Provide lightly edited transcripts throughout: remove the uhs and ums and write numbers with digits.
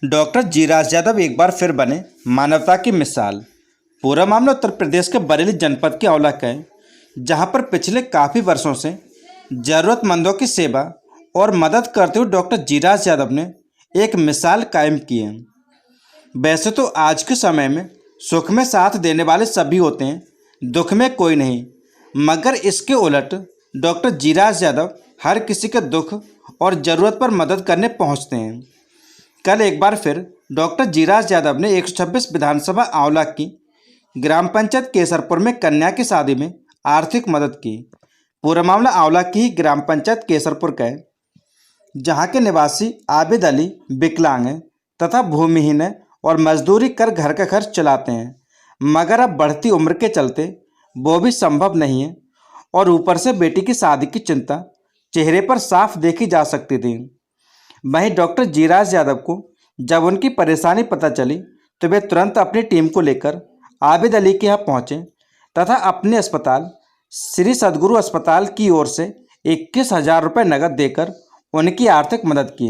Doctor जीराज Yadav एक बार फिर बने मानवता की मिसाल। पूरा मामला उत्तर प्रदेश के बरेली जनपद के औला का है, जहां पर पिछले काफ़ी वर्षों से ज़रूरतमंदों की सेवा और मदद करते हुए डॉक्टर जीराज यादव ने एक मिसाल कायम की है। वैसे तो आज के समय में सुख में साथ देने वाले सभी होते हैं, दुख में कोई नहीं, मगर इसके उलट डॉक्टर जीराज यादव हर किसी के दुख और ज़रूरत पर मदद करने पहुंचते हैं। कल एक बार फिर डॉक्टर जीराज यादव ने 126 विधानसभा आंवला की ग्राम पंचायत केसरपुर में कन्या की शादी में आर्थिक मदद की। पूरा मामला आंवला की ही ग्राम पंचायत केसरपुर का है, जहां के निवासी आबिद अली विकलांग हैं तथा भूमिहीन हैं और मजदूरी कर घर का खर्च चलाते हैं, मगर अब बढ़ती उम्र के चलते वो भी संभव नहीं है और ऊपर से बेटी की शादी की चिंता चेहरे पर साफ देखी जा सकती थी। वहीं डॉक्टर जीराज यादव को जब उनकी परेशानी पता चली तो वे तुरंत अपनी टीम को लेकर आबिद अली के यहाँ पहुँचे तथा अपने अस्पताल श्री सद्गुरु अस्पताल की ओर से 21,000 रुपये नकद देकर उनकी आर्थिक मदद की।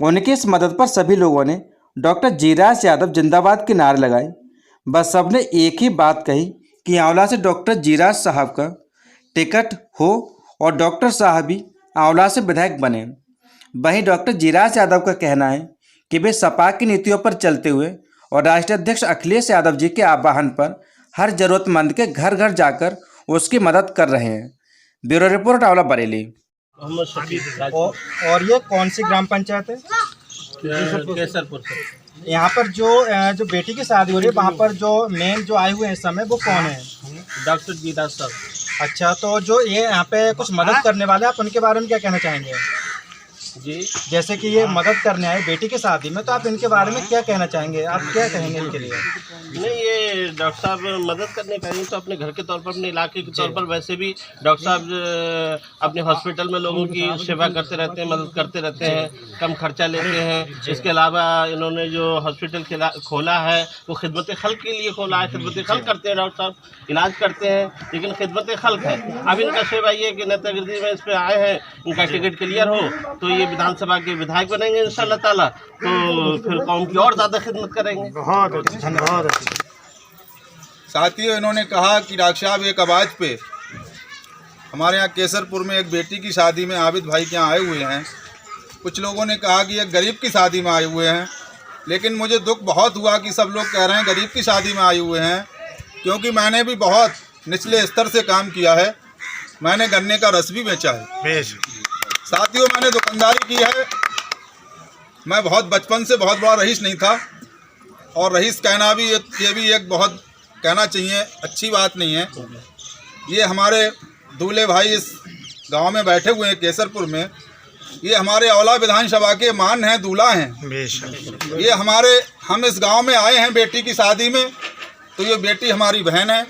उनकी इस मदद पर सभी लोगों ने डॉक्टर जीराज यादव जिंदाबाद के नारे लगाए। बस सबने एक ही बात कही कि आंवला से डॉक्टर जीराज साहब का टिकट हो और डॉक्टर साहब भी आंवला से विधायक बने। वहीं डॉक्टर जीराज यादव का कहना है कि वे सपा की नीतियों पर चलते हुए और राष्ट्रीय अध्यक्ष अखिलेश यादव जी के आह्वान पर हर जरूरतमंद के घर घर जाकर उसकी मदद कर रहे हैं। Bureau report, Aonla Bareilly. और ये कौन सी ग्राम पंचायत है? केसरपुर। यहाँ पर जो बेटी की शादी हो रही है, वहाँ पर जो मेन जो आए हुए हैं इस समय वो कौन है? डॉक्टर जीराज साहब। अच्छा, तो जो ये यहाँ पे कुछ मदद करने वाले, आप उनके बारे में क्या कहना चाहेंगे? जी, जैसे कि ये मदद करने आए बेटी की शादी में, तो आप इनके बारे में क्या कहना चाहेंगे? आप क्या कहेंगे इनके लिए? नहीं, ये डॉक्टर साहब मदद करने पहले तो अपने घर के तौर पर, अपने इलाके के तौर पर, वैसे भी डॉक्टर साहब अपने हॉस्पिटल में लोगों की सेवा करते रहते हैं, मदद करते रहते हैं, कम खर्चा लेते हैं। इसके अलावा इन्होंने जो हॉस्पिटल खोला है वो खिदमत खल्क के लिए खोला है। खिदमत खल्क करते हैं डॉक्टर साहब, इलाज करते हैं, लेकिन खिदमत खल्क है। अब इनका सेवा ये कि नेतागिरी में इस पर आए हैं, इनका टिकट क्लियर हो तो ये विधानसभा के विधायक बनेंगे इंशाल्लाह ताला, तो फिर कौम की और ज़्यादा खिदमत करेंगे। बहुत धन्यवाद। साथियों, इन्होंने कहा कि डॉक्टर साहब एक आवाज़ पे हमारे यहाँ केसरपुर में एक बेटी की शादी में आबिद भाई के यहाँ आए हुए हैं। कुछ लोगों ने कहा कि एक गरीब की शादी में आए हुए हैं, लेकिन मुझे दुख बहुत हुआ कि सब लोग कह रहे हैं गरीब की शादी में आए हुए हैं, क्योंकि मैंने भी बहुत निचले स्तर से काम किया है। मैंने गन्ने का रस भी बेचा है साथियों, मैंने दुकानदारी की है। मैं बहुत बचपन से बहुत बड़ा रईस नहीं था, और रईस कहना भी ये भी एक बहुत कहना चाहिए अच्छी बात नहीं है। ये हमारे दूल्हे भाई इस गांव में बैठे हुए हैं केसरपुर में, ये हमारे औला विधानसभा के मान हैं, दूल्हा हैं। ये हम इस गांव में आए हैं बेटी की शादी में, तो ये बेटी हमारी बहन है।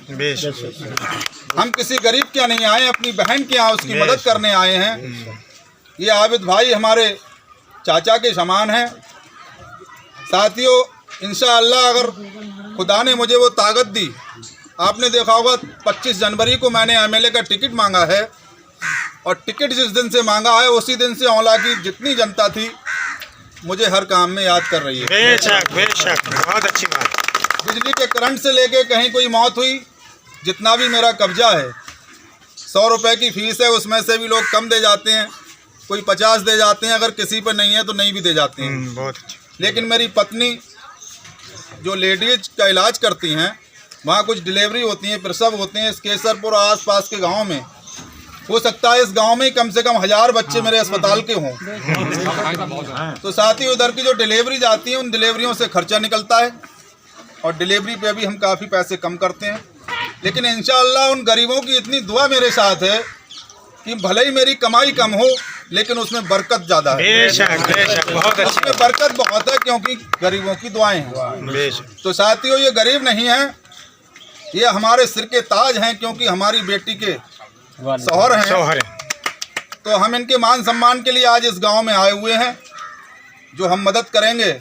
हम किसी गरीब के यहाँ नहीं आए, अपनी बहन के यहाँ उसकी मदद करने आए हैं। ये आबिद भाई हमारे चाचा के समान हैं। साथियों, इंशाअल्लाह अगर खुदा ने मुझे वो ताकत दी, आपने देखा होगा 25 जनवरी को मैंने एमएलए का टिकट मांगा है, और टिकट जिस दिन से मांगा है उसी दिन से औला की जितनी जनता थी मुझे हर काम में याद कर रही है। बेशक, बहुत अच्छी बात। बिजली के करंट से लेके कहीं कोई मौत हुई, जितना भी मेरा कब्जा है, 100 रुपये की फीस है, उसमें से भी लोग कम दे जाते हैं, कोई 50 दे जाते हैं, अगर किसी पर नहीं है तो नहीं भी दे जाते हैं। बहुत अच्छी। लेकिन मेरी पत्नी जो लेडीज का इलाज करती हैं, वहाँ कुछ डिलीवरी होती हैं, प्रसव होते हैं इस केसरपुर और आसपास के गांव में। हो सकता है इस गांव में ही कम से कम 1000 बच्चे मेरे अस्पताल के हों। तो साथ ही उधर की जो डिलीवरी जाती हैं, उन डिलीवरियों से खर्चा निकलता है, और डिलीवरी पे भी हम काफ़ी पैसे कम करते हैं। लेकिन इंशाअल्लाह उन गरीबों की इतनी दुआ मेरे साथ है कि भले ही मेरी कमाई कम हो, लेकिन उसमें बरकत ज़्यादा है। बेशक, बहुत अच्छी। उसमें बरकत बहुत है, क्योंकि गरीबों की दुआएं हैं। तो साथियों, ये गरीब नहीं हैं, ये हमारे सिर के ताज हैं, क्योंकि हमारी बेटी के शौहर हैं। तो हम इनके मान सम्मान के लिए आज इस गांव में आए हुए हैं। जो हम मदद करेंगे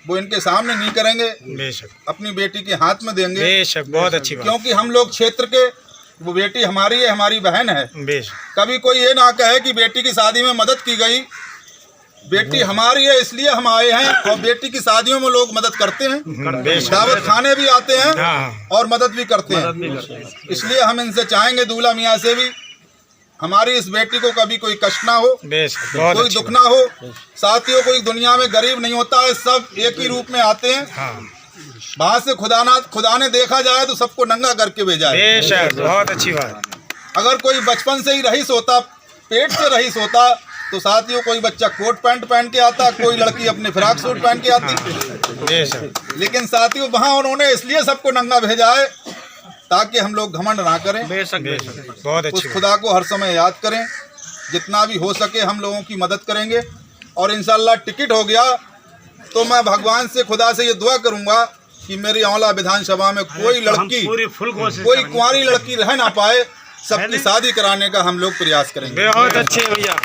वो इनके सामने नहीं करेंगे, बेशक अपनी बेटी के हाथ में देंगे। बेशक, बहुत अच्छी बात। क्योंकि हम लोग क्षेत्र के, वो बेटी हमारी है, हमारी बहन है। बेशक। कभी कोई ये ना कहे कि बेटी की शादी में मदद की गई बेटी हमारी है इसलिए हम आए हैं, और बेटी की शादियों में लोग मदद करते हैं, दावत खाने भी आते हैं और मदद भी करते हैं। इसलिए हम इनसे चाहेंगे, दूल्हा मियाँ से भी, हमारी इस बेटी को कभी कोई कष्ट ना हो, कोई दुख ना हो। साथियों, कोई दुनिया में गरीब नहीं होता है, सब एक ही रूप में आते हैं। वहाँ से खुदा ने देखा जाए तो सबको नंगा करके भेजा है। बेशक, बहुत अच्छी बात। अगर कोई बचपन से ही रईस होता, पेट से रईस होता, तो साथियों कोई बच्चा कोट पैंट पहन के आता, कोई लड़की अपने फ्रॉक सूट पहन के आती। लेकिन साथियों वहाँ उन्होंने इसलिए सबको नंगा भेजा है ताकि हम लोग घमंड ना करें, बहुत उस अच्छी खुदा को हर समय याद करें। जितना भी हो सके हम लोगों की मदद करेंगे, और इंशाल्लाह टिकट हो गया तो मैं भगवान से, खुदा से ये दुआ करूंगा कि मेरी औला विधानसभा में कोई लड़की, कोई कुंवारी लड़की रह ना पाए, सबकी शादी कराने का हम लोग प्रयास करेंगे। बहुत अच्छे भैया।